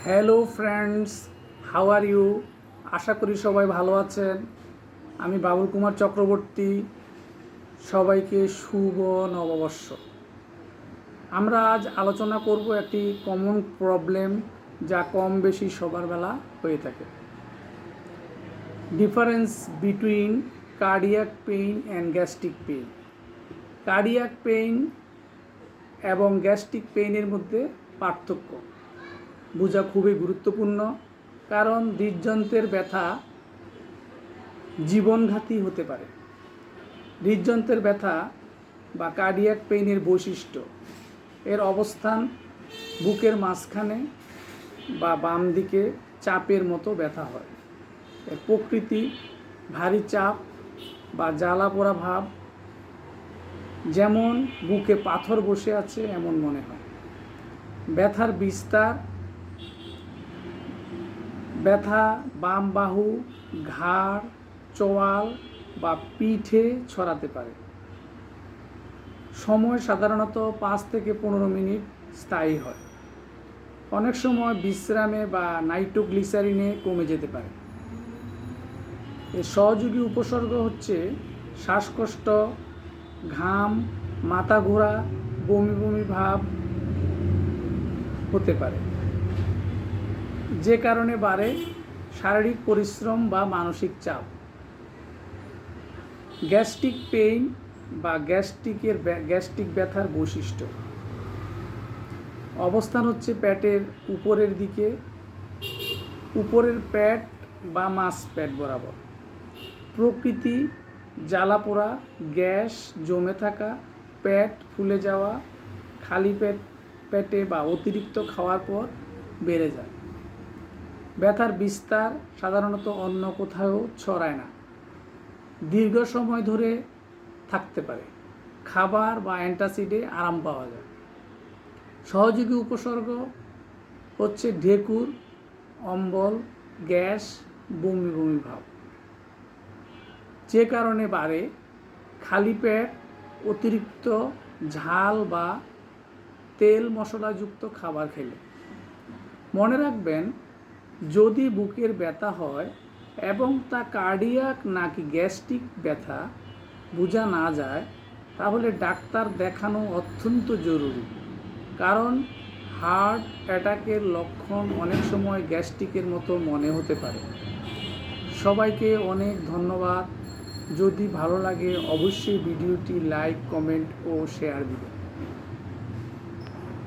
Hello friends, how are you? আশা করি সবাই ভালো আছেন। আমি বাবুল কুমার চক্রবর্তী। সবাইকে শুভ নববর্ষ। আমরা আজ আলোচনা করব একটি কমন প্রবলেম যা কম বেশি সবার বেলা হয়ে থাকে। Difference between cardiac pain and gastric pain. Cardiac pain এবং গ্যাস্ট্রিক পেইনের মধ্যে পার্থক্য বোঝা খুবই গুরুত্বপূর্ণ, কারণ হৃদযন্ত্রের ব্যথা জীবনঘাতী হতে পারে। হৃদযন্ত্রের ব্যথা বা কার্ডিয়াক পেইনের বৈশিষ্ট্য, এর অবস্থান বুকের মাঝখানে বা বাম দিকে চাপের মতো ব্যথা হয়। এর প্রকৃতি ভারী চাপ বা জ্বালা পোড়া ভাব, যেমন বুকে পাথর বসে আছে এমন মনে হয়। ব্যথার বিস্তার, ব্যথা বাম বাহু, ঘাড়, চোয়াল বা পিঠে ছড়াতে পারে। সময় সাধারণত 5 থেকে 15 মিনিট স্থায়ী হয়। অনেক সময় বিশ্রামে বা নাইট্রোগ্লিসারিনে কমে যেতে পারে। এর সহযোগী উপসর্গ হচ্ছে শ্বাসকষ্ট, ঘাম, মাথা ঘোরা, বমি বমি ভাব হতে পারে, যে কারণে বাড়ে শারীরিক পরিশ্রম বা মানসিক চাপ। গ্যাস্ট্রিক পেইন বা গ্যাস্ট্রিক ব্যথার বৈশিষ্ট্য, অবস্থান হচ্ছে পেটের উপরের দিকে, উপরের পেট বা মাছ পেট বরাবর। প্রকৃতি জ্বালা পোড়া, গ্যাস জমে থাকা, পেট ফুলে যাওয়া, খালি পেটে বা অতিরিক্ত খাওয়ার পর বেড়ে যায়। ব্যথার বিস্তার সাধারণত অন্য কোথাও ছড়ায় না, দীর্ঘ সময় ধরে থাকতে পারে। খাবার বা অ্যান্টাসিডে আরাম পাওয়া যায়। সহযোগী উপসর্গ হচ্ছে ঢেকুর, অম্বল, গ্যাস, বমি বমি ভাব, যে কারণে বাড়ে খালি পেট, অতিরিক্ত ঝাল বা তেল মশলাযুক্ত খাবার খেলে। মনে রাখবেন, যদি বুকের ব্যথা হয় এবং তা কার্ডিয়াক নাকি গ্যাস্ট্রিক ব্যথা বোঝা না যায়, তাহলে ডাক্তার দেখানো অত্যন্ত জরুরি, কারণ হার্ট অ্যাটাকের লক্ষণ অনেক সময় গ্যাস্ট্রিকের মতো মনে হতে পারে। সবাইকে অনেক ধন্যবাদ। যদি ভালো লাগে অবশ্যই ভিডিওটি লাইক, কমেন্ট ও শেয়ার দিবেন।